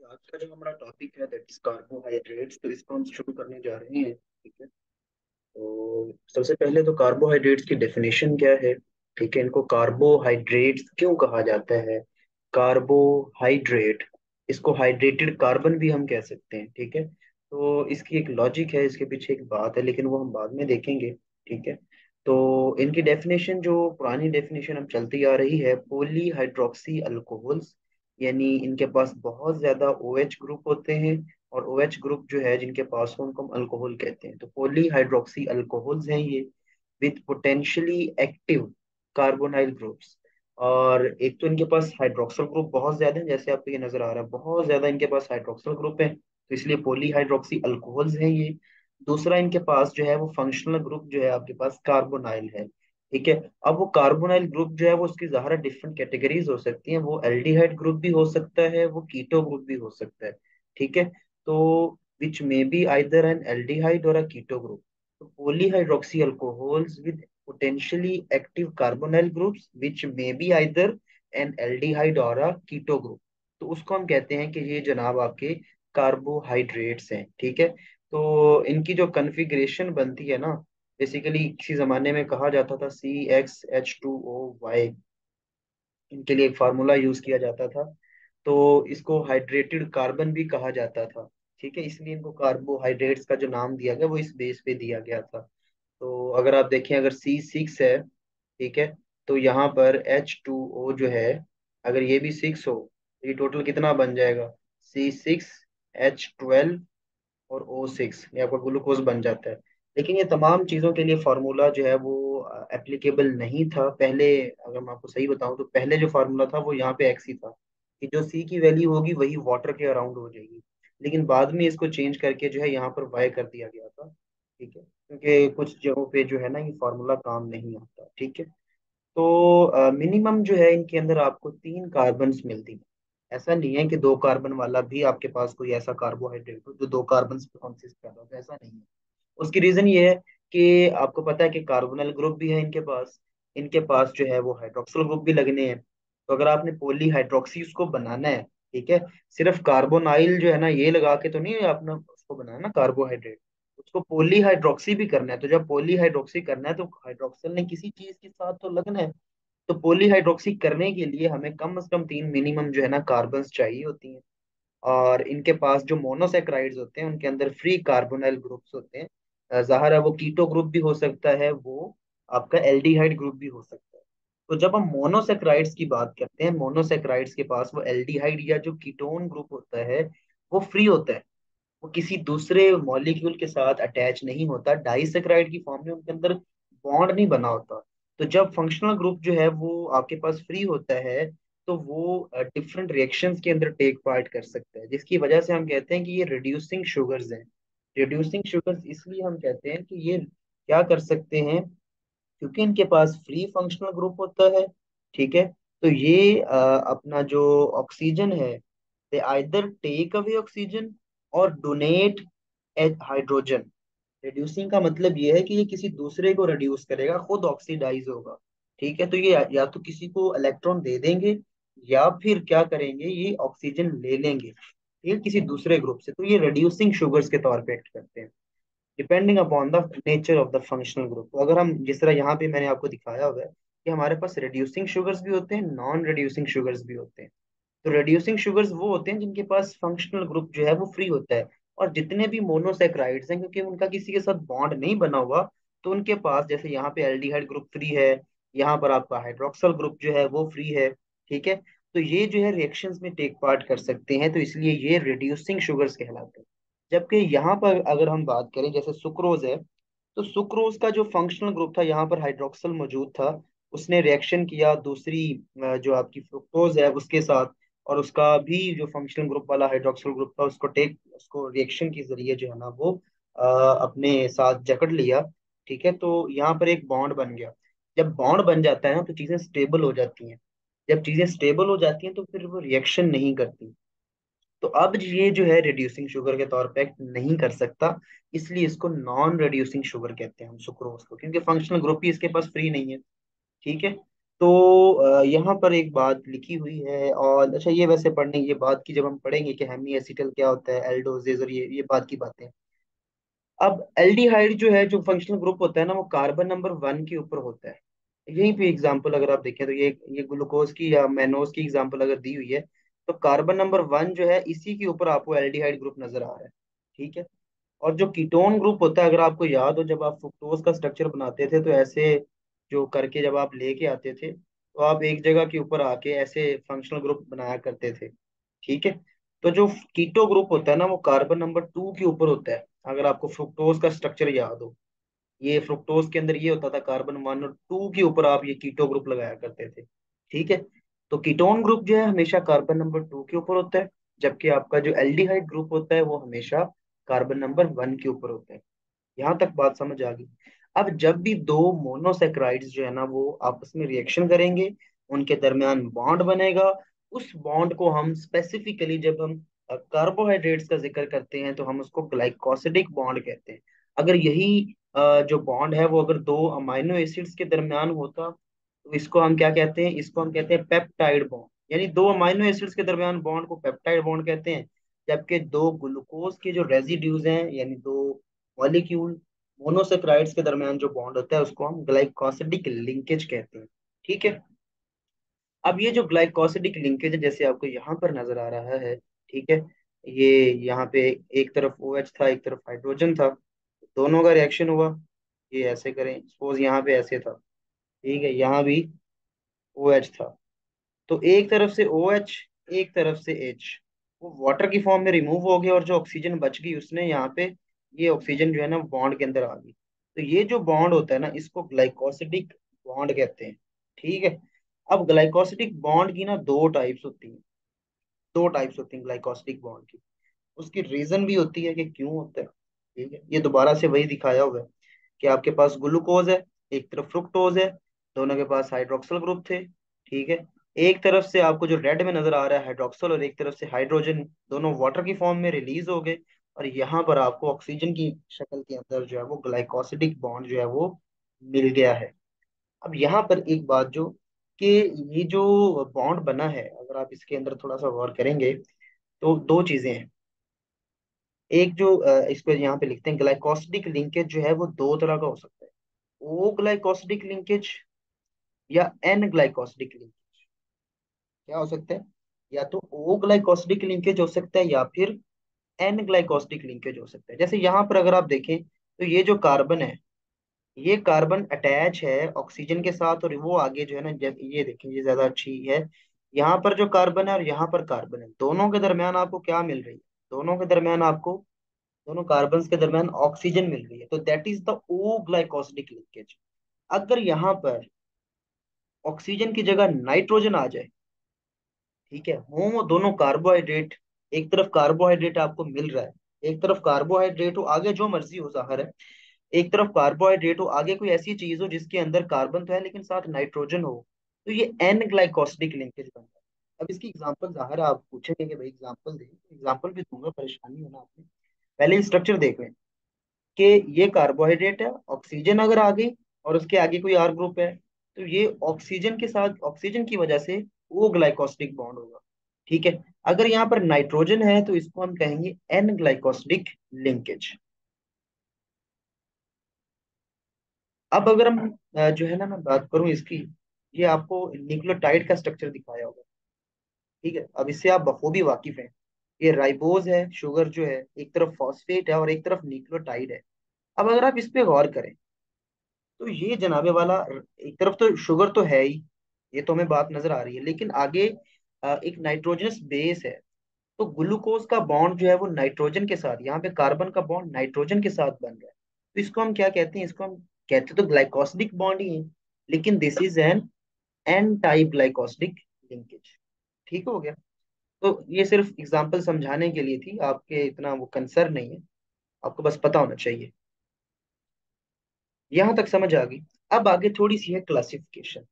आज का जो हमारा टॉपिक है दैट इज कार्बोहाइड्रेट्स। तो इसको हम शुरू करने जा रहे हैं। ठीक है। तो सबसे पहले तो कार्बोहाइड्रेट्स की डेफिनेशन क्या है। ठीक है, इनको कार्बोहाइड्रेट्स क्यों कहा जाता है। कार्बोहाइड्रेट, इसको हाइड्रेटेड कार्बन भी हम कह सकते हैं। ठीक है। तो इसकी एक लॉजिक है, इसके पीछे एक बात है, लेकिन वो हम बाद में देखेंगे। ठीक है। तो इनकी डेफिनेशन, जो पुरानी डेफिनेशन हम चलती आ रही है, पॉली हाइड्रोक्सी अल्कोहल्स, यानी इनके पास बहुत ज्यादा OH ग्रुप होते हैं। और OH ग्रुप जो है जिनके पास हो उनको हम अल्कोहल कहते हैं। तो पॉली हाइड्रोक्सी अल्कोहल्स हैं ये, with potentially active carbonyl groups. और एक तो इनके पास हाइड्रोक्सल ग्रुप बहुत ज्यादा है, जैसे आपको ये नजर आ रहा है, बहुत ज्यादा इनके पास हाइड्रोक्सल ग्रुप है, तो इसलिए पॉली हाइड्रोक्सी अल्कोहल्स हैं ये। दूसरा, इनके पास जो है वो फंक्शनल ग्रुप जो है आपके पास कार्बोनाइल है। ठीक है। अब वो कार्बोनाइल ग्रुप जो है वो उसकी ज़ाहिर डिफरेंट कैटेगरीज हो सकती हैं। वो एल्डिहाइड ग्रुप भी हो सकता है, वो कीटो ग्रुप भी हो सकता है। ठीक है। तो which may be either an aldehyde और अ कीटो ग्रुप। तो polyhydroxy alcohols with potentially active carbonyl groups which may be either an aldehyde or a keto group। तो उसको हम कहते हैं कि ये जनाब आपके कार्बोहाइड्रेट्स हैं। ठीक है। तो इनकी जो कन्फिग्रेशन बनती है ना, बेसिकली किसी जमाने में कहा जाता था CxH2O। इनके लिए एक फार्मूला यूज किया जाता था। तो इसको हाइड्रेटेड कार्बन भी कहा जाता था। ठीक है, इसलिए इनको कार्बोहाइड्रेट्स का जो नाम दिया गया वो इस बेस पे दिया गया था। तो अगर आप देखें, अगर C6 है, ठीक है, तो यहाँ पर H2O जो है, अगर ये भी 6 हो तो ये टोटल कितना बन जाएगा, C6H12 और O6, ये आपका ग्लूकोज बन जाता है। लेकिन ये तमाम चीज़ों के लिए फार्मूला जो है वो एप्लीकेबल नहीं था पहले। अगर मैं आपको सही बताऊं तो पहले जो फार्मूला था वो यहाँ पे एक्स ही था, कि जो सी की वैल्यू होगी वही वाटर के अराउंड हो जाएगी। लेकिन बाद में इसको चेंज करके जो है यहाँ पर वाई कर दिया गया था। ठीक है, क्योंकि कुछ जगहों पे जो है ना ये फार्मूला काम नहीं आता। ठीक है। तो मिनिमम जो है इनके अंदर आपको 3 कार्बन्स मिलती हैं। ऐसा नहीं है कि 2 कार्बन वाला भी आपके पास कोई ऐसा कार्बोहाइड्रेट हो जो 2 कार्बन पे कंसिस्ट कर रहा हो, तो ऐसा नहीं है। उसकी रीजन ये है कि आपको पता है कि कार्बोनल ग्रुप भी है इनके पास। इनके पास जो है वो हाइड्रोक्सिल ग्रुप भी लगने हैं। तो अगर आपने पॉली हाइड्रोक्सी उसको बनाना है, ठीक है, सिर्फ कार्बोनाइल जो है ना ये लगा के तो नहीं आपने उसको बनाना ना कार्बोहाइड्रेट, उसको पॉली हाइड्रोक्सी भी करना है। तो जब पॉली हाइड्रोक्सी करना है तो हाइड्रोक्सिल ने किसी चीज के साथ तो लगना है। तो पॉली हाइड्रोक्सी करने के लिए हमें कम से कम 3 मिनिमम जो है ना कार्बन्स चाहिए होती हैं। और इनके पास जो मोनोसेक्राइड्स होते हैं उनके अंदर फ्री कार्बोनाइल ग्रुप्स होते हैं। जाहिर है वो कीटो ग्रुप भी हो सकता है, वो आपका एल्डिहाइड ग्रुप भी हो सकता है। तो जब हम मोनोसेक्राइड्स की बात करते हैं, मोनोसेक्राइड्स के पास वो एल्डिहाइड या जो कीटोन ग्रुप होता है वो फ्री होता है। वो किसी दूसरे मॉलिक्यूल के साथ अटैच नहीं होता, डाइसेक्राइड की फॉर्म में उनके अंदर बॉन्ड नहीं बना होता। तो जब फंक्शनल ग्रुप जो है वो आपके पास फ्री होता है, तो वो डिफरेंट रिएक्शंस के अंदर टेक पार्ट कर सकता है, जिसकी वजह से हम कहते हैं कि ये रिड्यूसिंग शुगर्स हैं। रिड्यूसिंग शुगर्स इसलिए हम कहते हैं कि ये क्या कर सकते हैं, क्योंकि इनके पास फ्री फंक्शनल ग्रुप होता है। ठीक है। तो ये अपना जो ऑक्सीजन है, दे आइदर टेक अवे ऑक्सीजन और डोनेट हाइड्रोजन। रिड्यूसिंग का मतलब ये है कि ये किसी दूसरे को रिड्यूस करेगा, खुद ऑक्सीडाइज होगा। ठीक है। तो ये या तो किसी को इलेक्ट्रॉन दे देंगे, या फिर क्या करेंगे, ये ऑक्सीजन ले लेंगे, ठीक है, किसी दूसरे ग्रुप से। तो ये रिड्यूसिंग शुगर्स के तौर पे एक्ट करते हैं, depending upon the nature of the functional group. तो अगर हम जिस तरह यहाँ पे मैंने आपको दिखाया हुआ है कि हमारे पास रिड्यूसिंग शुगर्स भी होते हैं, नॉन रिड्यूसिंग शुगर्स भी होते हैं। तो रिड्यूसिंग शुगर्स वो होते हैं जिनके पास फंक्शनल ग्रुप जो है वो फ्री होता है। और जितने भी मोनोसेक्राइड्स हैं, क्योंकि उनका किसी के साथ बॉन्ड नहीं बना हुआ, तो उनके पास जैसे यहाँ पे एल्डिहाइड ग्रुप फ्री है, यहाँ पर आपका हाइड्रोक्सल ग्रुप जो है वो फ्री है। ठीक है। तो ये जो है रिएक्शंस में टेक पार्ट कर सकते हैं, तो इसलिए ये रिड्यूसिंग शुगर्स कहलाते हैं। जबकि यहाँ पर अगर हम बात करें, जैसे सुक्रोज है, तो सुक्रोज का जो फंक्शनल ग्रुप था, यहाँ पर हाइड्रोक्सल मौजूद था, उसने रिएक्शन किया दूसरी जो आपकी फ्रुक्टोज है उसके साथ, और उसका भी जो फंक्शनल ग्रुप वाला हाइड्रोक्सल ग्रुप था उसको रिएक्शन के जरिए जो है ना वो अपने साथ जकड़ लिया। ठीक है। तो यहाँ पर एक बॉन्ड बन गया। जब बॉन्ड बन जाता है ना तो चीजें स्टेबल हो जाती हैं। जब चीजें स्टेबल हो जाती हैं तो फिर वो रिएक्शन नहीं करती। तो अब ये जो है रिड्यूसिंग शुगर के तौर पे एक्ट नहीं कर सकता, इसलिए इसको नॉन रिड्यूसिंग शुगर कहते हैं हम सुक्रोज को, क्योंकि फंक्शनल ग्रुप ही इसके पास फ्री नहीं है। ठीक है। तो यहाँ पर एक बात लिखी हुई है, और अच्छा ये वैसे पढ़ने ये बात की, जब हम पढ़ेंगे कि हेमी एसिटल क्या होता है, एल्डोजेज, और ये बात की बातें। अब एल्डिहाइड जो है, जो फंक्शनल ग्रुप होता है ना, वो कार्बन नंबर 1 के ऊपर होता है। यहीं पे एग्जांपल अगर आप देखें तो ये ग्लूकोज की या मैनोज की एग्जांपल अगर दी हुई है, तो कार्बन नंबर 1 जो है इसी के ऊपर आपको एल्डिहाइड ग्रुप नजर आ रहा है। ठीक है। और जो कीटोन ग्रुप होता है, अगर आपको याद हो, जब आप फ्रुक्टोज का स्ट्रक्चर बनाते थे तो ऐसे जो करके जब आप लेके आते थे, तो आप एक जगह के ऊपर आके ऐसे फंक्शनल ग्रुप बनाया करते थे। ठीक है। तो जो कीटो ग्रुप होता है ना, वो कार्बन नंबर 2 के ऊपर होता है। अगर आपको फ्रुक्टोज का स्ट्रक्चर याद हो, ये फ्रुक्टोज के अंदर ये होता था, कार्बन 1 और 2 के ऊपर आप ये कीटो ग्रुप लगाया करते थे। ठीक है। तो कीटोन ग्रुप जो है हमेशा कार्बन नंबर 2 के ऊपर होता है, जबकि आपका जो एल्डिहाइड ग्रुप होता है वो हमेशा कार्बन नंबर 1 के ऊपर होता है। यहाँ तक बात समझ आ गई। अब जब भी दो मोनोसेक्राइड्स जो है ना वो आपस में रिएक्शन करेंगे, उनके दरमियान बॉन्ड बनेगा। उस बॉन्ड को हम स्पेसिफिकली, जब हम कार्बोहाइड्रेट्स का जिक्र करते हैं, तो हम उसको ग्लाइकोसिडिक बॉन्ड कहते हैं। अगर यही जो बॉन्ड है वो अगर दो अमाइनो एसिड्स के दरमियान होता, तो इसको हम क्या कहते हैं, इसको हम कहते हैं पेप्टाइड बॉन्ड। यानी दो अमाइनो एसिड्स के दरमियान बॉन्ड को पेप्टाइड बॉन्ड कहते हैं। जबकि दो ग्लूकोज के जो रेजिड्यूज हैं, यानी दो मॉलिक्यूल मोनोसेक्राइड्स के दरमियान जो बॉन्ड होता है, उसको हम ग्लाइकोसिडिक लिंकेज कहते हैं। ठीक है। अब ये जो ग्लाइकोसिडिक लिंकेज है, जैसे आपको यहाँ पर नजर आ रहा है, ठीक है, ये यहाँ पे एक तरफ OH था, एक तरफ हाइड्रोजन था, दोनों का रिएक्शन हुआ। ये ऐसे करें, सपोज यहाँ पे ऐसे था, ठीक है, यहाँ भी OH था, तो एक तरफ से OH, एक तरफ से H, वो वाटर की फॉर्म में रिमूव हो गया, और जो ऑक्सीजन बच गई उसने यहाँ पे, ये ऑक्सीजन जो है ना बॉन्ड के अंदर आ गई। तो ये जो बॉन्ड होता है ना, इसको ग्लाइकोसिडिक बॉन्ड कहते हैं। ठीक है। अब ग्लाइकोसिडिक बॉन्ड की ना दो टाइप्स होती हैं, दो टाइप्स होती हैं ग्लाइकोसिडिक बॉन्ड की। उसकी रीजन भी होती है कि क्यों होता है। ठीक है। ये दोबारा से वही दिखाया हुआ है कि आपके पास ग्लूकोज है, एक तरफ फ्रुक्टोज है, दोनों के पास हाइड्रोक्सल ग्रुप थे। ठीक है। एक तरफ से आपको जो रेड में नजर आ रहा है हाइड्रोक्सल, और एक तरफ से हाइड्रोजन, दोनों वाटर की फॉर्म में रिलीज हो गए, और यहाँ पर आपको ऑक्सीजन की शक्ल के अंदर जो है वो ग्लाइकोसिडिक बॉन्ड जो है वो मिल गया है। अब यहाँ पर एक बात जो, कि ये जो बॉन्ड बना है, अगर आप इसके अंदर थोड़ा सा गौर करेंगे, तो दो चीजें हैं। एक जो इसको यहाँ पे लिखते हैं, ग्लाइकोसिडिक लिंकेज जो है वो दो तरह का हो सकता है। ओ ग्लाइकोसिडिक लिंकेज या एन ग्लाइकोसिडिक लिंकेज। क्या हो सकता है? या तो ओ ग्लाइकोसिडिक लिंकेज हो सकता है, या फिर एन ग्लाइकोसिडिक लिंकेज हो सकता है। जैसे यहाँ पर अगर आप देखें, तो ये जो कार्बन है, ये कार्बन अटैच है ऑक्सीजन के साथ, और वो आगे जो है ना, ये देखें, ये ज्यादा अच्छी है। यहाँ पर जो कार्बन है और यहाँ पर कार्बन है, दोनों के दरमियान आपको क्या मिल रही है? दोनों के दरमियान आपको, दोनों कार्बन के दरमियान ऑक्सीजन मिल रही है, तो that is the O glycosidic linkage. अगर यहाँ पर ऑक्सीजन की जगह नाइट्रोजन आ जाए, ठीक है, वो दोनों कार्बोहाइड्रेट, एक तरफ कार्बोहाइड्रेट आपको मिल रहा है, एक तरफ कार्बोहाइड्रेट हो, आगे जो मर्जी हो जाहिर है, एक तरफ कार्बोहाइड्रेट हो, आगे कोई ऐसी चीज हो जिसके अंदर कार्बन तो है लेकिन साथ नाइट्रोजन हो, तो ये एन ग्लाइकोसिडिक लिंकेज बनता है। अब इसकी एग्जांपल जाहिर है आप पूछेंगे कि भाई एग्जांपल दे, एग्जांपल भी दूंगा, परेशानी होना आपने। पहले स्ट्रक्चर देख लें कि ये कार्बोहाइड्रेट है, ऑक्सीजन अगर आ गई और उसके आगे कोई आर ग्रुप है, तो ये ऑक्सीजन के साथ, ऑक्सीजन की वजह से वो ग्लाइकोसिडिक बॉन्ड होगा। ठीक है। अगर यहाँ पर नाइट्रोजन है तो इसको हम कहेंगे एन ग्लाइकोसिडिक लिंकेज। अब अगर हम जो है ना, मैं बात करूं इसकी, ये आपको न्यूक्लियोटाइड का स्ट्रक्चर दिखाया होगा। ठीक है। अब इससे आप बखूबी वाकिफ हैं। ये राइबोज है, शुगर जो है, एक तरफ फॉस्फेट है और एक तरफ न्यूक्लियोटाइड है। अब अगर आप इस पे गौर करें, तो ये जनाबे वाला, एक तरफ तो शुगर तो है ही, ये तो हमें बात नजर आ रही है, लेकिन आगे एक नाइट्रोजनस बेस है। तो ग्लूकोज का बॉन्ड जो है वो नाइट्रोजन के साथ, यहाँ पे कार्बन का बॉन्ड नाइट्रोजन के साथ बन रहा है, तो इसको हम क्या कहते हैं? इसको हम कहते तो ग्लाइकोसिडिक बॉन्ड ही है, लेकिन this is an type glycosidic linkage. ठीक हो गया। तो ये सिर्फ एग्जांपल समझाने के लिए थी, आपके इतना वो कंसर्न नहीं है, आपको बस पता होना चाहिए। यहां तक समझ आ गई। अब आगे थोड़ी सी है क्लासिफिकेशन।